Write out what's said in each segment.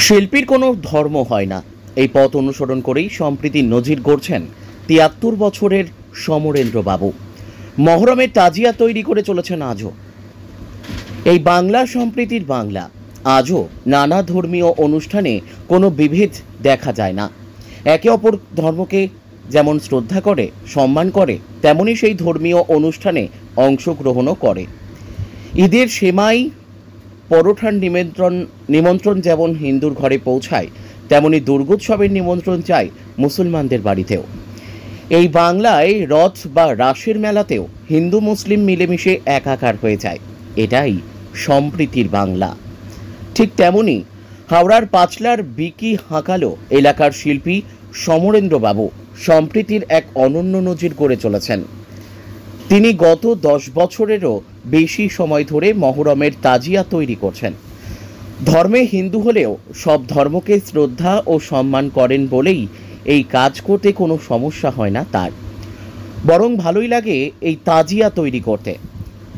শিল্পীর কোনো ধর্ম হয় না, এই পথ অনুসরণ করেই সম্প্রীতির নজির গড়ছেন ৭৩ বছরের সমরেন্দ্র বাবু। মহরমের তাজিয়া তৈরি করে চলেছেন আজও। এই বাংলা সম্প্রীতির বাংলা। আজও নানা ধর্মীয় অনুষ্ঠানে কোনো বিভেদ দেখা যায় না। একে অপর ধর্মকে যেমন শ্রদ্ধা করে, সম্মান করে, তেমনি সেই ধর্মীয় অনুষ্ঠানে অংশগ্রহণও করে। ঈদের সেমাই পরোঠার নিমন্ত্রণ যেমন হিন্দুর ঘরে পৌঁছায়, তেমনি দুর্গোৎসবের নিমন্ত্রণ চায় মুসলমানদের বাড়িতেও। এই বাংলায় রথ বা রাসের মেলাতেও হিন্দু মুসলিম মিলেমিশে একাকার হয়ে যায়। এটাই সম্প্রীতির বাংলা। ঠিক তেমনি হাওড়ার পাঁচলার বিকি হাঁকালো এলাকার শিল্পী সমরেন্দ্র বাবু সম্প্রীতির এক অনন্য নজির গড়ে চলেছেন। তিনি গত 10 বছরেরও বেশি সময় ধরে মহরমের তাজিয়া তৈরি করছেন। ধর্মে হিন্দু হলেও সব ধর্মকে শ্রদ্ধা ও সম্মান করেন বলেই এই কাজ করতে কোনো সমস্যা হয় না তার, বরং ভালোই লাগে এই তাজিয়া তৈরি করতে।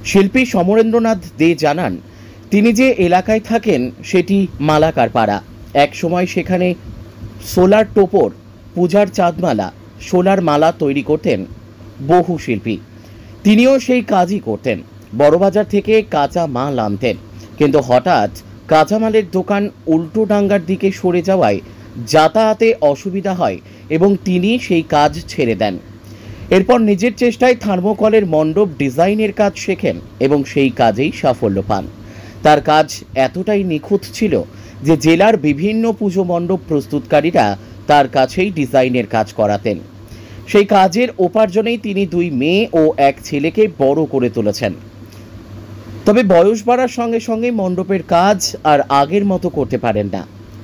শিল্পী সমরেন্দ্রনাথ দে জানান, তিনি যে এলাকায় থাকেন সেটি মালাকার পাড়া। এক সময় সেখানে সোলার টোপর, পূজার চাঁদমালা, সোলার মালা তৈরি করতেন বহু শিল্পী। তিনিও সেই কাজই করতেন। বড়বাজার থেকে কাঁচা মাল আনতেন, কিন্তু হঠাৎ কাঁচামালের দোকান উল্টোডাঙ্গার দিকে সরে যাওয়ায় যাতায়াতে অসুবিধা হয় এবং তিনি সেই কাজ ছেড়ে দেন। এরপর নিজের চেষ্টায় থার্মোকলের মণ্ডপ ডিজাইনের কাজ শেখেন এবং সেই কাজেই সাফল্য পান। তার কাজ এতটাই নিখুঁত ছিল যে জেলার বিভিন্ন পুজো মণ্ডপ প্রস্তুতকারীরা তার কাছেই ডিজাইনের কাজ করাতেন। সেই কাজের উপার্জনেই তিনি 2 মেয়ে ও 1 ছেলেকে বড় করে তুলেছেন। তবে বয়স বাড়ার সঙ্গে সঙ্গে মণ্ডপের কাজ আর আগের মতো করতে পারেন না।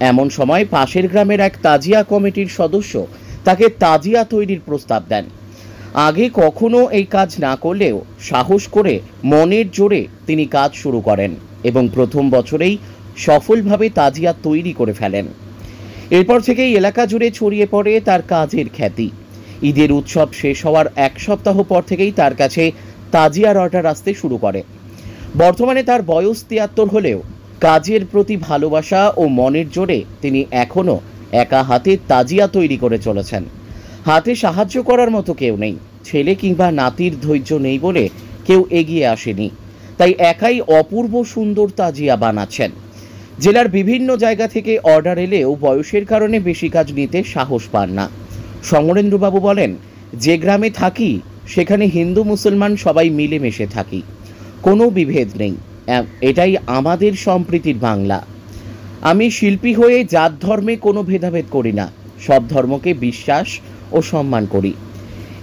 এমন সময় পাশের গ্রামের এক তাজিয়া কমিটির সদস্য তাকে তাজিয়া তৈরির প্রস্তাব দেন। আগে কখনো এই কাজ না করলেও সাহস করে মনের জোরে তিনি কাজ শুরু করেন এবং প্রথম বছরেই সফলভাবে তাজিয়া তৈরি করে ফেলেন। এরপর থেকেই এলাকা জুড়ে ছড়িয়ে পড়ে তার কাজের খ্যাতি। ঈদের উৎসব শেষ হওয়ার 1 সপ্তাহ পর থেকেই তার কাছে তাজিয়ার অর্ডার আসতে শুরু করে। বর্তমানে তার বয়স 73 হলেও কাজের প্রতি ভালোবাসা ও মনের জোরে তিনি এখনও একা হাতে তাজিয়া তৈরি করে চলেছেন। হাতে সাহায্য করার মতো কেউ নেই, ছেলে কিংবা নাতির ধৈর্য নেই বলে কেউ এগিয়ে আসেনি, তাই একাই অপূর্ব সুন্দর তাজিয়া বানাচ্ছেন। জেলার বিভিন্ন জায়গা থেকে অর্ডার এলেও বয়সের কারণে বেশি কাজ নিতে সাহস পান না। সমরেন্দ্রবাবু বলেন, যে গ্রামে থাকি সেখানে হিন্দু মুসলমান সবাই মিলেমিশে থাকি, কোনো বিভেদ নেই। এটাই আমাদের সম্প্রীতির বাংলা। আমি শিল্পী হয়ে জাত ধর্মে কোনো ভেদাভেদ করি না, সব ধর্মকে বিশ্বাস ও সম্মান করি।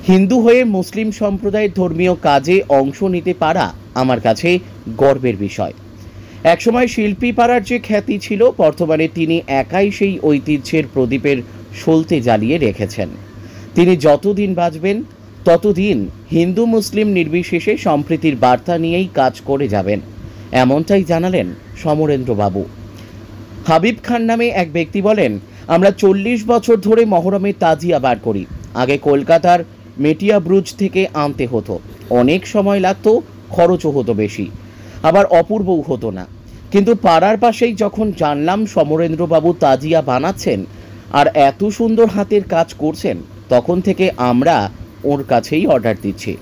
হিন্দু হয়ে মুসলিম সম্প্রদায়ের ধর্মীয় কাজে অংশ নিতে পারা আমার কাছে গর্বের বিষয়। একসময় শিল্পী পাড়ার যে খ্যাতি ছিল, বর্তমানে তিনি একাই সেই ঐতিহ্যের প্রদীপের সলতে জ্বালিয়ে রেখেছেন। তিনি যতদিন বাঁচবেন ততদিন হিন্দু মুসলিম নির্বিশেষে সম্প্রীতির বার্তা নিয়েই কাজ করে যাবেন, এমনটাই জানালেন সমরেন্দ্রবাবু। হাবিব খান নামে এক ব্যক্তি বলেন, আমরা 40 বছর ধরে মহরমের তাজিয়া বার করি। আগে কলকাতার মেটিয়া ব্রুজ থেকে আনতে হতো, অনেক সময় লাগতো, খরচও হতো বেশি, আবার অপূর্বও হতো না। কিন্তু পাড়ার পাশেই যখন জানলাম সমরেন্দ্রবাবু তাজিয়া বানাচ্ছেন আর এত সুন্দর হাতের কাজ করছেন, তখন থেকে আমরা ওর কাছেই অর্ডার দিচ্ছি।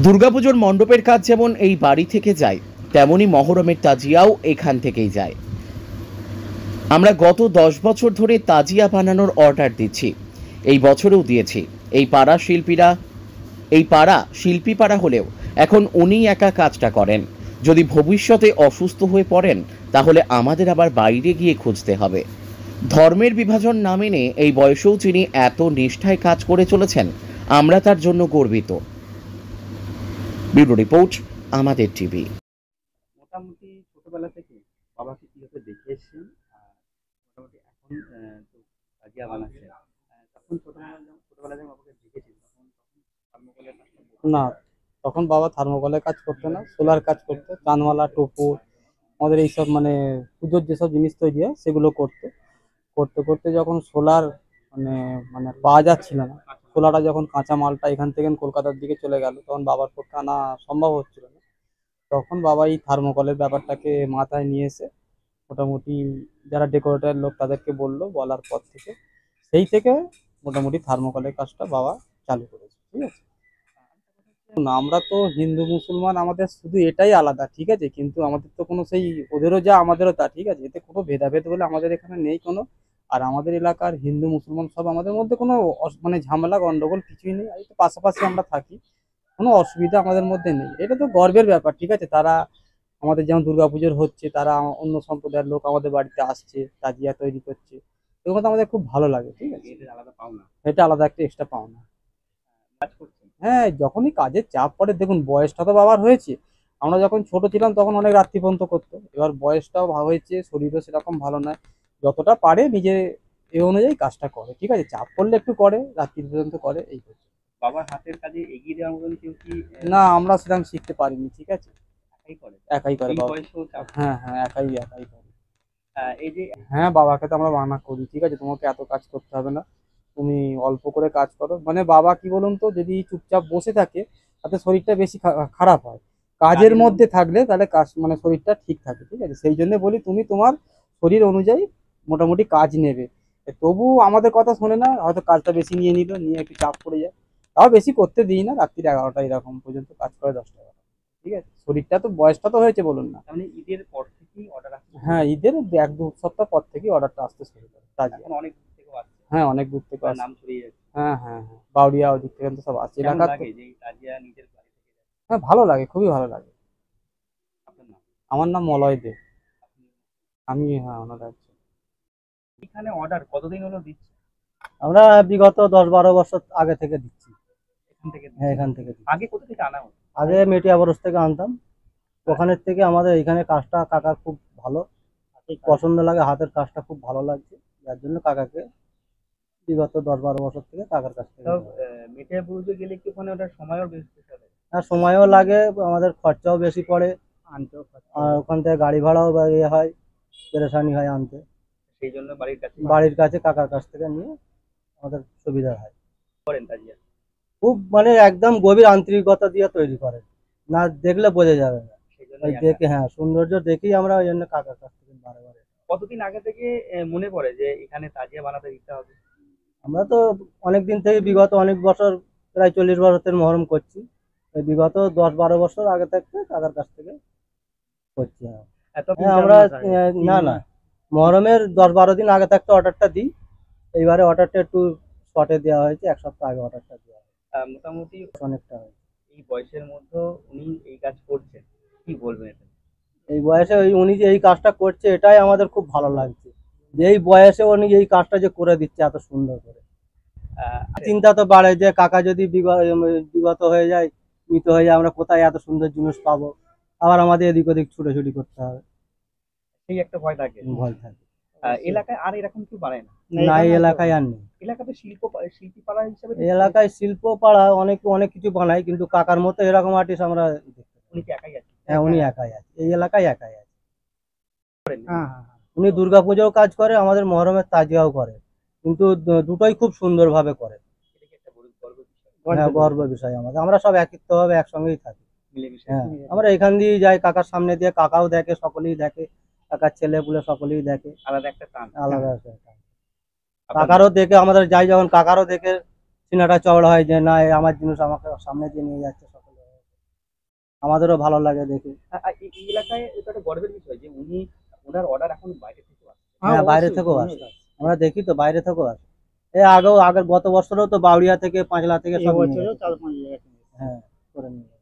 দুর্গাপুজোর মণ্ডপের কাজ যেমন এই বাড়ি থেকে যায়, তেমনি মহরমের তাজিয়াও এখান থেকেই যায়। আমরা গত 10 বছর ধরে তাজিয়া বানানোর অর্ডার দিচ্ছি, এই বছরেও দিয়েছি। এই পাড়া শিল্পী পাড়া হলেও এখন উনি একা কাজটা করেন। যদি ভবিষ্যতে অসুস্থ হয়ে পড়েন তাহলে আমাদের আবার বাইরে গিয়ে খুঁজতে হবে। ধর্মের বিভাজন না মেনে এই বয়সেও তিনি এত নিষ্ঠায় কাজ করে চলেছেন, আমরা তার জন্য গর্বিত। ব্যুরো রিপোর্ট, আমাদের টিভি। মোটামুটি ছোটবেলা থেকে বাবাকে কিভাবে দেখে এসেছেন, আর মোটামুটি এখন তো তাজিয়া বানাচ্ছেন। তখন ছোটবেলা যখন বাবাকে দেখেছেন তখন থার্মোকলের কাজটা না, তখন বাবা থার্মোকলের কাজ করতো না, সোলার কাজ করতো। চাঁদমালা, টোপর, আমাদের এইসব মানে পুজোর যেসব জিনিস তৈরি হয় সেগুলো করতে করতে করতে যখন সোলার মানে মানে পাওয়া যাচ্ছিল না, সোলারটা যখন কাঁচা মালটা এখান থেকে কলকাতার দিকে চলে গেল, তখন বাবার পক্ষে আনা সম্ভব হচ্ছিল না। তখন বাবা এই থার্মোকলের ব্যাপারটাকে মাথায় নিয়ে এসে মোটামুটি যারা ডেকোরেটর লোক তাদেরকে বললো, বলার পর থেকে সেই থেকে মোটামুটি থার্মোকলের কাজটা বাবা চালু করেছে। ঠিক আছে, না আমরা তো হিন্দু মুসলমান, আমাদের শুধু এটাই আলাদা। ঠিক আছে, কিন্তু আমাদের তো কোনো সেই ওদেরও যা আমাদেরও তা। ঠিক আছে, এতে কোনো ভেদাভেদ বলে আমাদের এখানে নেই কোনো। আর আমাদের এলাকার হিন্দু মুসলমান সব আমাদের মধ্যে কোনো মানে ঝামেলা গন্ডগোল কিছুই নেই। এই তো পাশাপাশি আমরা থাকি, কোনো অসুবিধা আমাদের মধ্যে নেই। এটা তো গর্বের ব্যাপার। ঠিক আছে, তারা আমাদের যেমন দুর্গাপুজোর হচ্ছে, তারা অন্য সম্প্রদায়ের লোক আমাদের বাড়িতে আসছে, তাজিয়া তৈরি করছে, এগুলো তো আমাদের খুব ভালো লাগে। ঠিক আছে, এদের আলাদা পাওনা এটা আলাদা একটা এক্সট্রা পাওনা। কাজ করছেন। হ্যাঁ, যখনই কাজের চাপ পড়ে, দেখুন বয়সটা তো বাবার হয়েছে। আমরা যখন ছোট ছিলাম তখন অনেক রাত্রি পর্যন্ত করতো, এবার বয়সটাও হয়েছে, শরীরও সেরকম ভালো নয়, যতটা পারে নিজে এ অনুযায়ী কাজটা করে। ঠিক আছে, চাপ পড়লে একটু করে, রাত্রি পর্যন্ত করে, এই করছে। বাবার হাতের কাজে এগিয়ে দেওয়ার মতন কেউ কি না, আমরা সেরকম শিখতে পারিনি। ঠিক আছে, একাই করে? একাই করে এই বাবা। বয়সেও চাপ। হ্যাঁ হ্যাঁ, একাই একাই করে। এই যে হ্যাঁ, বাবাকে তো আমরা মানা করি, ঠিক আছে তোমাকে এত কাজ করতে হবে না, তুমি অল্প করে কাজ করো। মানে বাবা কি বলুন তো, যদি চুপচাপ বসে থাকে তাতে শরীরটা বেশি খারাপ হয়। কাজের মধ্যে থাকলে তাহলে কাজ মানে শরীরটা ঠিক থাকে। ঠিক আছে, সেই জন্য বলি তুমি তোমার শরীর অনুযায়ী মোটামুটি কাজ নেবে। তবু আমাদের কথা শোনে না, হয়তো কাজটা বেশি নিয়ে নিল, নিয়ে একটু চাপ পড়ে যায়, তাও বেশি করতে দিই না, রাত্রি 11টা এরকম পর্যন্ত কাজ করে, 10টা 11টা। ঠিক আছে, শরীরটা তো বয়সটা তো হয়েছে বলুন না। মানে ঈদের পর থেকেই অর্ডার আসছে? হ্যাঁ, ঈদের 1-2 সপ্তাহ পর থেকেই অর্ডারটা আসতে শুরু করে কাজে। এখন অনেক দূর থেকেও আসছে, হ্যাঁ, অনেক দূর থেকে আসে। নাম ছড়িয়ে যাচ্ছে। হ্যাঁ হ্যাঁ হ্যাঁ, বাউরিয়া ওদিক থেকে তো সব আসে কেমন এলাকা। লাগে যে এই তাজিয়া নিজের বাড়ি থেকে যাচ্ছে? হ্যাঁ, ভালো লাগে, খুবই ভালো লাগে। আপনার নাম? আমার নাম মলয় দে। আপনি আমি, হ্যাঁ, ওনার আছে। এখানে অর্ডার কতদিন হলো দিচ্ছে? আমরা বিগত 10-12 বছর আগে থেকে দিচ্ছি। এখান থেকে হ্যাঁ, এখান থেকে দিচ্ছি। আগে কোথা থেকে আনা হতো? আগে মেটিয়া বরস থেকে আনতাম, ওখানের থেকে আমাদের এখানে কাজটা কাকার খুব ভালো পছন্দ লাগে, হাতের কাজটা খুব ভালো লাগছে, যার জন্য কাকাকে বিগত 10-12 বছর থেকে কাকার কাছ থেকে তাও নেওয়া। মিঠাই বুঝতে গেলে কি ওখানে ওটা সময়ও বেশি লাগে? হ্যাঁ, সময়ও লাগে, আমাদের খরচাও বেশি পড়ে, আনতেও খরচা। আর ওখান থেকে গাড়ি ভাড়াও বা ইয়ে হয়, পেরেশানি হয় আনতে। সেই জন্য বাড়ির কাছে বাড়ির কাছে কাকার কাছ থেকে নিয়ে আমাদের সুবিধা হয়। করেন তাজিয়া। খুব মানে একদম গভীর আন্তরিকতা দিয়ে তৈরি করে, না দেখলে বোঝা যাবে না। সেই জন্য ওই দেখে, হ্যাঁ, সৌন্দর্য দেখেই আমরা ওই জন্য কাকার কাছ থেকে বারে বারে। কতদিন আগে থেকে মনে পড়ে যে এখানে তাজিয়া বানাতে দিতে হবে? আমরা তো অনেক দিন থেকে, বিগত অনেক বছর, প্রায় 40 বছরের মহরম করছি, এই বিগত 10-12 বছর আগে থেকে কাকার কাছ থেকে করছি। হ্যাঁ, এত হ্যাঁ, আমরা না না, মহরমের 10-12 দিন আগে থাকতে অর্ডারটা দিই। এইবারে অর্ডারটা একটু শর্টে দেওয়া হয়েছে, 1 সপ্তাহ আগে অর্ডারটা দেওয়া হয়েছে। মোটামুটি অনেকটা হয়েছে। এই বয়সের মধ্যে উনি এই কাজ করছেন, কি বলবেন এটা? এই বয়সে উনি যে এই কাজটা করছে, এটাই আমাদের খুব ভালো লাগছে, যে এই বয়সে উনি এই কাজটা যে করে দিচ্ছে এত সুন্দর করে। চিন্তা তো বাড়ে যে কাকা যদি বিগত হয়ে যায়, মৃত হয়ে যায়, আমরা কোথায় এত সুন্দর জিনিস পাবো, আবার আমাদের এদিক ওদিক ছুটোছুটি করতে হবে, সেই একটা ভয় থাকে। ভয় থাকে। এলাকায় আর এরকম কেউ বানায় না? না, এই এলাকায় আর নেই। এলাকাতে শিল্পী পাড়া হিসেবে এই এলাকায় শিল্প পাড়া অনেক অনেক কিছু বানায়, কিন্তু কাকার মতো এরকম আর্টিস্ট আমরা দেখতে পাই না। উনি কি একাই আছে? হ্যাঁ, উনি একাই আছে, এই এলাকায় একাই আছে। করেন? উনি দুর্গাপূজাও কাজ করে, আমাদের মহরমের তাজিয়াও করে, কিন্তু দুটোই খুব সুন্দরভাবে করে। এটা কি একটা গর্বের বিষয়? হ্যাঁ, গর্ব বিষয় আমাদের, আমরা সব একত্রিতভাবে একসঙ্গেই থাকি। মিলেমিশে। হ্যাঁ, আমরা এখান দিয়ে যাই কাকার সামনে দিয়ে, কাকাও দেখে, সকলেই দেখে, কাকার ছেলেপুলে সকলেই দেখে, আলাদা একটা টান। আলাদা একটা। আপনার কাকারও দেখে আমাদের যাই যখন, কাকারও দেখে সিনাটা চওড়া হয় যে না, এ আমার জিনিস আমাকে সামনে দিয়ে নিয়ে যাচ্ছে সকলে, আমাদেরও ভালো লাগে দেখে। এই এলাকায় এটা একটা গর্বের বিষয় যে ওনার অর্ডার এখন বাইরে থেকে আসে। হ্যাঁ, বাইরে থেকেও আসে, আমরা দেখি তো, বাইরে থেকেও আসে। আগের গত বছরও তো বাউরিয়া থেকে, পাঁচলা থেকে সব নিয়ে গেছে। হ্যাঁ, করে নিয়ে গেছে।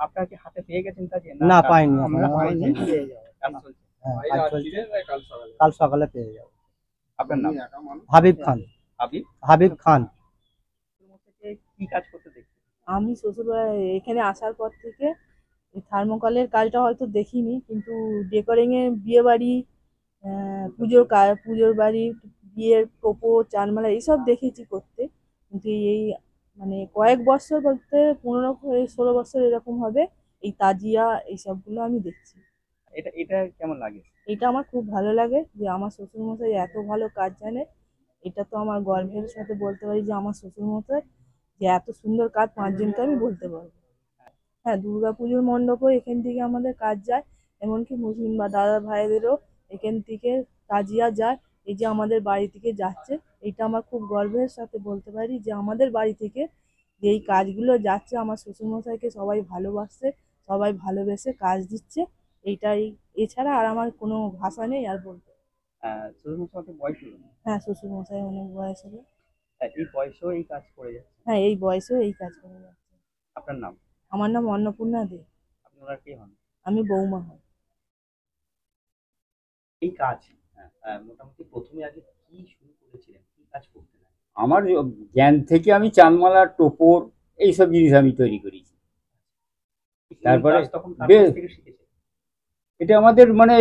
আপনার কি হাতে পেয়ে গেছেন তাজিয়া? না, পাইনি আমরা এখনো। পাইনি, পেয়ে যাবো। কাজ চলছে। হ্যাঁ, কাজ চলছে, কাল সকালে পেয়ে যাবো। আপনার নাম? হাবিব খান। আপনি হাবিব খান। কি কাজ করতে দেখছেন? আমি শ্বশুরবাড়ি এখানে আসার পর থেকে থার্মোকলের কাজটা হয়তো দেখিনি, কিন্তু ডেকোরিংয়ে বিয়ে বাড়ি, পুজোর বাড়ি, বিয়ের টোপো, চানমালা এইসব দেখেছি করতে, কিন্তু এই মানে কয়েক বছর বলতে 15-16 বছর এরকম হবে এই তাজিয়া এইসবগুলো আমি দেখছি। এটা এটা কেমন লাগে? এটা আমার খুব ভালো লাগে যে আমার শ্বশুরমশাই এত ভালো কাজ জানে। এটা তো আমার গর্বের সাথে বলতে পারি যে আমার শ্বশুরমশাই যে এত সুন্দর কাজ 5 জনকে আমি বলতে পারবো। হ্যাঁ, দুর্গাপুজোর মণ্ডপও এখান থেকে আমাদের কাজ যায়, এমনকি মুসলিম বা দাদা ভাইদেরও এখান থেকে তাজিয়া যায়। এই যে আমাদের বাড়ি থেকে যাচ্ছে, এটা আমার খুব গর্বের সাথে বলতে পারি যে আমাদের বাড়ি থেকে যে এই কাজগুলো যাচ্ছে, আমার শ্বশুরমশাইকে সবাই ভালোবাসছে, সবাই ভালোবেসে কাজ দিচ্ছে। এইটাই, এছাড়া আর আমার কোনো ভাষা নেই আর বলতে। শ্বশুরমশাই অনেক বয়স হলো, হ্যাঁ, শ্বশুরমশাই অনেক বয়স হলো। এই বয়সেও এই কাজ করে যাচ্ছে। হ্যাঁ, এই বয়সেও এই কাজ করে যাচ্ছে। আপনার নাম? আমার নাম অন্নপূর্ণা দে। আপনি ওনার কে হন? আমি বৌমা হই। এই কাজ মোটামুটি প্রথমে আগে কি শুরু করেছিলেন, কি কাজ করতেন? আমার জ্ঞান থেকে আমি চানমালা, টোপর এইসব জিনিস আমি তৈরি করেছি। তারপরে তখন কার বেশ কাছ থেকে শিখেছেন? এটা আমাদের মানে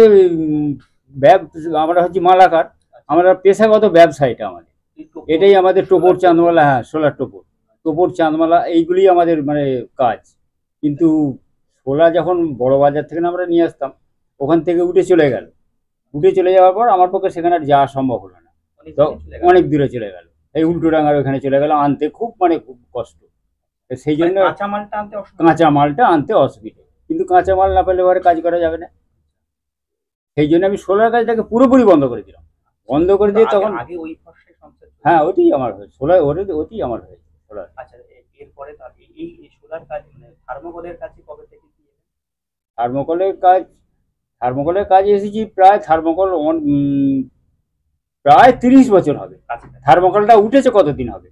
আমরা হচ্ছে মালাকার, আমরা পেশাগত ব্যবসা এটা আমাদের। এই টোপর, এটাই আমাদের টোপর চাঁদমালা, হ্যাঁ সোলার টোপর, টোপর চাঁদমালা এইগুলি আমাদের মানে কাজ। কিন্তু শোলা যখন বড় বাজার থেকে আমরা নিয়ে আসতাম, ওখান থেকে উঠে চলে গেল। উঠে চলে যাওয়ার পর আমার পক্ষে সেখানে আর যাওয়া সম্ভব হলো না। অনেক তো দূরে চলে গেল। অনেক দূরে চলে গেল, এই উল্টোডাঙ্গার ওখানে চলে গেল, আনতে খুব মানে খুব কষ্ট। তো সেই জন্য মানে কাঁচামালটা আনতে অসুবিধা। কাঁচা মালটা আনতে অসুবিধে, কিন্তু কাঁচা মাল না পেলে এবারে কাজ করা যাবে না। সেই জন্য আমি সোলার কাজটাকে পুরোপুরি বন্ধ করে দিলাম। বন্ধ করে দিয়ে তখন আগে ওই ফর্সে সংসার চলতো। হ্যাঁ ওতেই আমার হয়েছে সোলার, ওতেই আমার হয়েছে সোলার। আচ্ছা, এরপরে তার এই সোলার কাজ মানে থার্মোকলের কাছে কবে থেকে কি এলেন? থার্মোকলের কাজে এসেছি প্রায় প্রায় 30 বছর হবে। কাছাকাছি। থার্মোকলটা উঠেছে কতদিন হবে,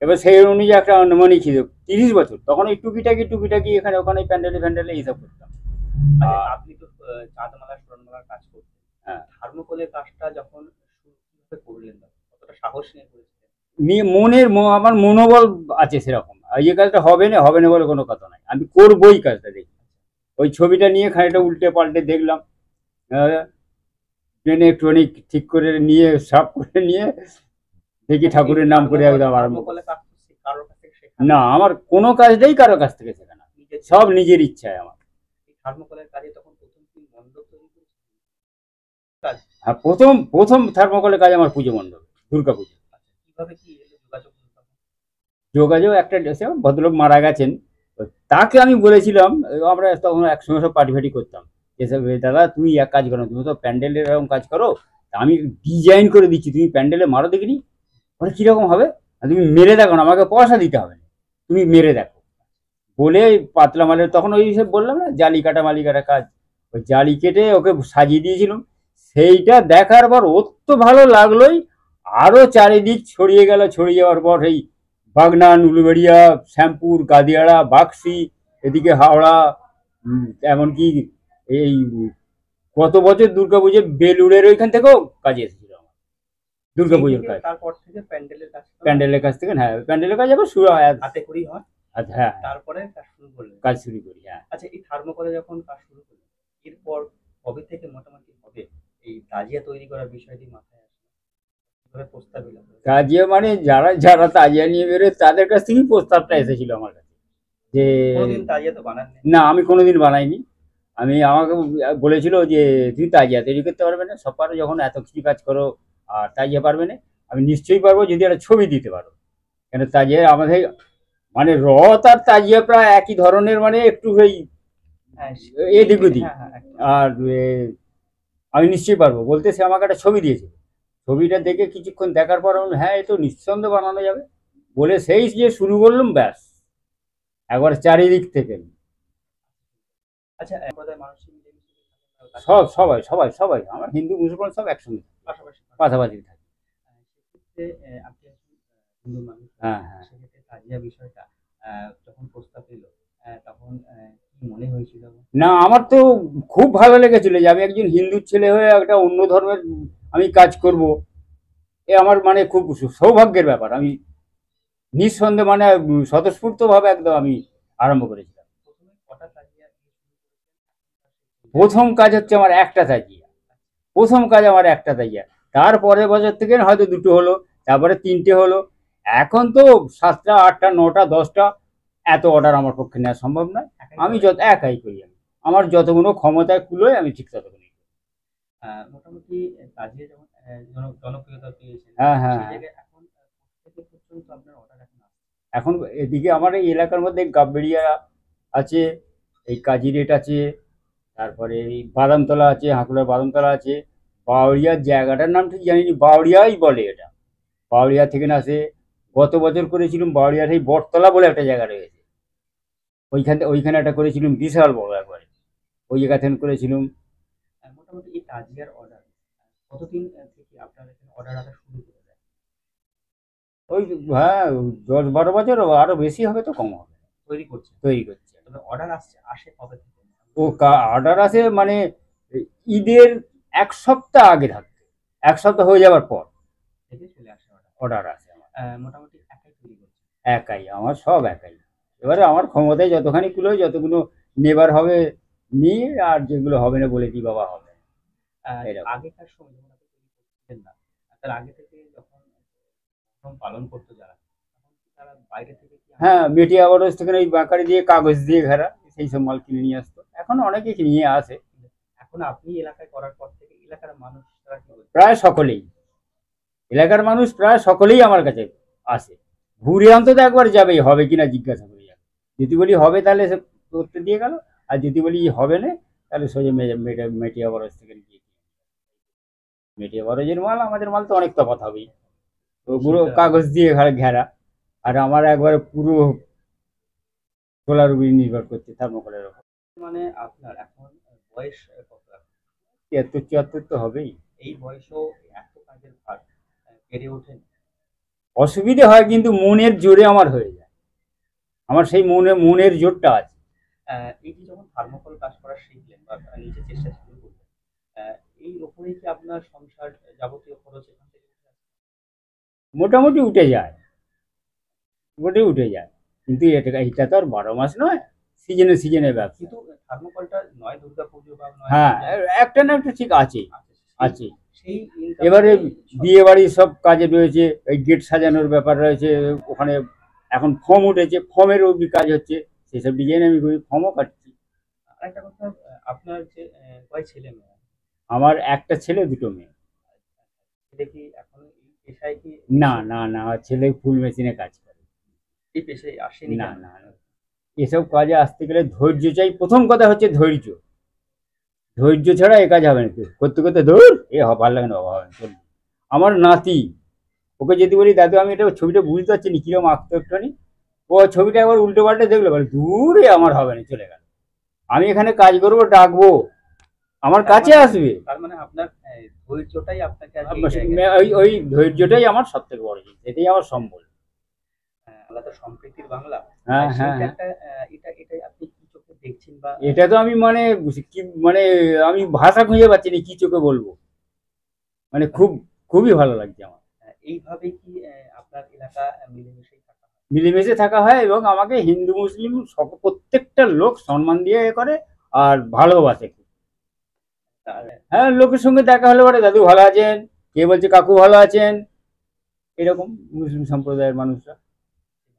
এবার সেই অনুযায়ী একটা অনুমানিক ছিল 30 বছর। তখন ওই টুকিটাকি এখানে ওখানে প্যান্ডেলে এইসব করতাম। আচ্ছা, আপনি তো চাঁদমালা সোনারমালার কাজ করতেন। হ্যাঁ। থার্মোকলের কাজটা যখন কিভাবে করলেন, কতটা সাহস নিয়ে করেছিলেন? আমার মনোবল আছে সেরকম, আর এই কাজটা হবে না বলে কোনো কথা নাই, আমি করবোই কাজটা। দেখি ওই ছবিটা নিয়ে খানিকটা উল্টে পাল্টে দেখলাম, ইলেকট্রনিক ঠিক করে নিয়ে সাফ করে নিয়ে দেখি ঠাকুরের নাম করে একদম আরম্ভ। থার্মোকলের কাজ তো কারোর কাছ থেকে শেখা না, আমার কোনো কাজটাই কারো কাছ থেকে শেখা না, নিজের সব নিজের ইচ্ছায় আমার। এই থার্মোকলের কাজে তখন প্রথম কি মণ্ডপ তৈরি করেছিলেন? কাজ আর প্রথম থার্মোকলের কাজ আমার পুজো মণ্ডপ, দুর্গা পুজো। কিভাবে কি এলো যোগাযোগ হলো তখন? যোগাযোগ একটা সে ভদ্রলোক মারা গেছেন, তো তাকে আমি বলেছিলাম, আমরা তখন একসঙ্গে সব পার্টি ফাটি করতাম, যেসব দাদা তুমি এক কাজ করো, তুমি তো প্যান্ডেলের এরকম কাজ করো, তা আমি ডিজাইন করে দিচ্ছি, তুমি প্যান্ডেলে মারো দেখিনি। মানে কীরকম হবে, আর তুমি মেরে দেখো না, আমাকে পয়সা দিতে হবে না, তুমি মেরে দেখো বলে পাতলা মালের তখন ওই সব বললাম না জালি কাটা মালি কাটা কাজ, ওই জালি কেটে ওকে সাজিয়ে দিয়েছিলাম। সেইটা দেখার পর ওর তো ভালো লাগলোই, আরও চারিদিক ছড়িয়ে গেল। ছড়িয়ে যাওয়ার পর এই বাগনান, উলুবেড়িয়া, শ্যামপুর, গাদিয়াড়া, বাক্সি, এদিকে হাওড়া, এমনকি এই গত বছর দুর্গাপুজো বেলুড়ের ওইখান থেকেও কাজে এসেছিল আমার দুর্গাপুজোর কাজ। তারপর থেকে প্যান্ডেলের কাজ প্যান্ডেলের কাছ থেকে, হ্যাঁ প্যান্ডেলের কাজ আবার শুরু হয়। হাতে করেই হয়। আচ্ছা, হ্যাঁ তারপরে কাজ শুরু করলেন। কাজ শুরু করি, হ্যাঁ। আচ্ছা, এই থার্মোকলে যখন কাজ শুরু করলেন, এরপর কবে থেকে মোটামুটি হবে এই তাজিয়া তৈরি করার বিষয়টি মাথায় আসলো? কিভাবে প্রস্তাব এলো? তাজিয়া মানে যারা যারা তাজিয়া নিয়ে বেরোয় তাদের কাছ থেকেই প্রস্তাবটা এসেছিল আমার কাছে, যে কোনোদিন তাজিয়া তো বানাননি। না আমি কোনোদিন বানাইনি। আমাকে বলেছিল যে তুই তাজিয়া তৈরি করতে পারবে না, সব পারো, যখন এত কিছু কাজ করো আর তাজিয়া পারবে না। আমি নিশ্চয়ই পারবো যদি একটা ছবি দিতে পারো, কেন তাজিয়া আমাদের মানে রথ আর তাজিয়া প্রায় একই ধরনের, মানে একটু ওই এদিক ওদিক। আর আমি নিশ্চয়ই পারবো বলতে সে আমাকে একটা ছবি দিয়েছিল, ছবিটা দেখে কিছুক্ষণ দেখার পর আমি হ্যাঁ এ তো নিঃসন্দেহে বানানো যাবে বলে সেই যে শুরু করলাম, ব্যাস একবার চারিদিক থেকে আচ্ছা, সম্প্রদায়ের মানুষের মিলেমিশে সবাই আমার হিন্দু মুসলমান সব একসঙ্গে পাশাপাশি পাশাপাশি থাকে। সেক্ষেত্রে আপনি একজন হিন্দু মানুষ, হ্যাঁ, হ্যাঁ। সেক্ষেত্রে তাজিয়া বিষয়টা যখন প্রস্তাব এলো তখন কি মনে হয়েছিল? না, আমার তো খুব ভালো লেগেছিল যে আমি একজন হিন্দুর ছেলে হয়ে একটা অন্য ধর্মের আমি কাজ করব, এ আমার মানে খুব সৌভাগ্যের ব্যাপার। আমি নিঃসন্দেহে মানে স্বতঃস্ফূর্তভাবে একদম আমি আরম্ভ করেছিলাম। প্রথমে কটা তাজিয়া দিয়ে শুরু করেছেন? প্রথম কাজ হচ্ছে আমার একটা তাজিয়া, তারপরের বছর থেকে হয়তো দুটো হলো, তারপরে তিনটে হলো, এখন তো 7টা 8টা 9টা 10টা, এত অর্ডার আমার পক্ষে নেওয়া সম্ভব নয়। আমি একাই করি, আমার যতগুলো ক্ষমতায় কুলোয় আমি ঠিক ততগুলো। মোটামুটি তাজিয়া যখন জনপ্রিয়তা পেয়েছেন, হ্যাঁ, হ্যাঁ, সেই জায়গায় এখন থেকে পর্যন্ত আপনার অর্ডার এখন আসছে? এখন এদিকে আমার এই এলাকার মধ্যে গাববেড়িয়া আছে, এই কাজিরেট আছে, তারপরে এই বাদামতলা আছে, হাঁকুড়ার বাদামতলা আছে। বাউরিয়ার জায়গাটার নাম ঠিক জানি না, বাউরিয়াই বলে এটা। বাউরিয়া থেকে না আসে, গত বছর করেছিলাম বাউরিয়ার এই বটতলা বলে একটা জায়গা রয়েছে, ওইখানে একটা করেছিলাম বিশাল বড় একবারে, ওই জায়গা থেকে করেছিলাম। মোটামুটি এই তাজিয়ার অর্ডার কতদিন থেকে আপনার এখানে অর্ডার আসা শুরু করে দেয়? ওই হ্যাঁ 10-12 বছর, আরো বেশি হবে তো কম হবে, তৈরি করছে, তৈরি করছে। তবে অর্ডার আসে কবে থেকে? ও অর্ডার আসে মানে ঈদের 1 সপ্তাহ আগে থাকতে, 1 সপ্তাহ হয়ে যাওয়ার পর থেকে চলে আসে অর্ডার। অর্ডার আসে আমার। মোটামুটি একাই তৈরি করছে? একাই, আমার সব একাই। এবারে আমার ক্ষমতায় যতখানি কুলোয়, যতগুলো নেবার হবে নিয়ে, আর যেগুলো হবে না বলে দিই বাবা হবে। এরকম। আগেকার সময় যখন আপনি তৈরি করছিলেন না, তার আগে থেকে যখন প্রথম পালন করতো যারা, তখন কি তারা বাইরে থেকে কি হ্যাঁ, মেটিয়া বরজ থেকে ওই বাঁকারি দিয়ে কাগজ দিয়ে ঘেরা সেই সব মাল কিনে নিয়ে আসতো, এখন অনেকে নিয়ে আসে। এখন আপনি এলাকায় করার পর থেকে এলাকার মানুষ তারা কি বলছে? প্রায় সকলেই, এলাকার মানুষ প্রায় সকলেই আমার কাছে আসে, ঘুরে অন্তত একবার যাবেই, হবে কিনা জিজ্ঞাসা করে যাবে। যদি বলি হবে তাহলে সে করতে দিয়ে গেল, আর যদি বলি হবে না তাহলে সোজা মেটিয়া বরজ থেকে গিয়ে মেটিয়া বরজের মাল আমাদের মাল তো অনেক তফাৎ হবেই, ওগুলো কাগজ দিয়ে ঘেরা। আর আমার একবারে পুরো সোলার উপর নির্ভর করছে, থার্মোকলের ওপর। মানে আপনার এখন বয়স কত? এখন 73-74 তো হবেই। এই বয়সেও এত কাজের ভার পেরে ওঠেন? অসুবিধে হয় কিন্তু মনের জোরে আমার হয়ে যায়, আমার সেই মনের জোরটা আছে। এই যে যখন থার্মোকল কাজ করা শিখলেন বা নিজে চেষ্টা শুরু করলেন, এই ওপরেই কি আপনার সংসার যাবতীয় খরচ এখান থেকে উঠে আসে? মোটামুটি উঠে যায়, উঠে যায়। কিন্তু এটা তো আর 12 মাস নয়, সিজনে সিজনে ব্যবসা। কিন্তু থার্মোকলটা নয় দুর্গা পুজো বা নয় হ্যাঁ, পূজা, একটা না একটা ঠিক আছে আছে। সেই এবারে বিয়ে বাড়ির সব কাজে রয়েছে, এই গেট সাজানোর ব্যাপার রয়েছে, ওখানে এখন ফর্ম উঠেছে, ফর্মের কাজ হচ্ছে, সেসব ডিজাইন আমি করি, ফর্মও কাটছি। আরেকটা কথা, আপনার যে কয় ছেলে মেয়ে? আমার একটা ছেলে, 2 মেয়ে। ছেলে কি এখন এই পেশায় কি? না না না, ছেলে ফুল মেশিনে কাজ করে। এই পেশায় আসেনি না কেন? না না, এসব কাজে আসতে গেলে ধৈর্য চাই। প্রথম কথা হচ্ছে ধৈর্য, ধৈর্য ছাড়া এ কাজ হবে না। করতে করতে ধর ভালো লাগে না, বাবা হবে না, চলবে। আমার নাতি, ওকে যদি বলি দাদু আমি এটা ছবিটা বুঝতে পারছি না কিরকম আঁকতে একটুখানি, ও ছবিটা একবার উল্টো পাল্টে দেখলো, বলে দূরে আমার হবে না, চলে গেল। আমি এখানে কাজ করবো, ডাকবো, আমার কাছে আসবে। তার মানে আপনার ধৈর্যটাই আপনাকে আজকে এই জায়গায়। ওই ধৈর্যটাই আমার সব থেকে বড় জিনিস, এটাই আমার সম্বল। আমরা তো সম্প্রীতির বাংলা। হ্যাঁ সেই হ্যাঁ হ্যাঁ, একটা এটা আপনি কি চোখে দেখছেন বা এটা তো আমি মানে কি মানে আমি ভাষা খুঁজে পাচ্ছি না কি চোখে বলবো, মানে খুবই ভালো লাগছে আমার। এইভাবে কি আপনার এলাকা মিলেমিশেই থাকা হয়? মিলেমিশে থাকা হয়, এবং আমাকে হিন্দু মুসলিম প্রত্যেকটা লোক সম্মান দিয়ে এ করে আর ভালোবাসে। তার- হ্যাঁ, লোকের সঙ্গে দেখা হলে বলে দাদু ভালো আছেন, কে বলছে কাকু ভালো আছেন, এরকম মুসলিম সম্প্রদায়ের মানুষরা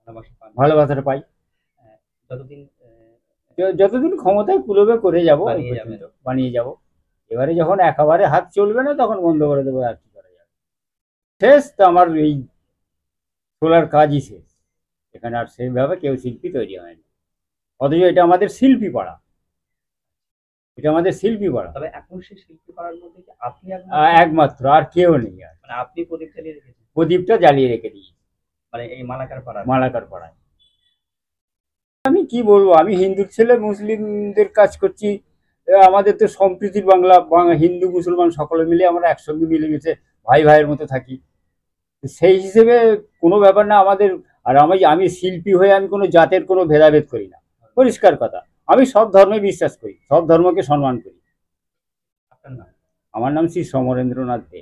ভালোবাসা পান। ভালোবাসাটা পাই। যতদিন যতদিন ক্ষমতায় কুলোবে করে যাবো, বানিয়ে যাবেন। বানিয়ে যাব। এবারে যখন একেবারে হাত চলবে না তখন বন্ধ করে দেবো, আর কি করা যাবে। শেষ তো আমার এই সোলার কাজই শেষ, এখানে আর সেইভাবে কেউ শিল্পী তৈরি হয়নি। অথচ এটা আমাদের শিল্পী পাড়া, এটা আমাদের শিল্পী পাড়া, তবে এখন সেই শিল্পী করার মধ্যে কি আপনি একমাত্র, আর কেউ নেই। আর মানে আপনি প্রদীপ চালিয়ে রেখেছেন প্রদীপটা জ্বালিয়ে রেখে দিই মানে এই মালাকার পাড়া। মালাকার পাড়ায়। আমি কি বলবো, আমি হিন্দুর ছেলে, মুসলিমদের কাজ করছি। আমাদের তো সম্প্রীতির বাংলা, হিন্দু মুসলমান সকলে মিলে আমরা একসঙ্গে মিলেমিশে ভাই ভাইয়ের মতো থাকি। সেই হিসেবে কোনো ব্যাপার না আমাদের। আর আমি শিল্পী হয়ে আমি কোনো জাতের কোনো ভেদাভেদ করি না, পরিষ্কার কথা। আমি সব ধর্মে বিশ্বাস করি, সব ধর্মকে সম্মান করি। আপনার নাম? আমার নাম শ্রী সমরেন্দ্রনাথ দে।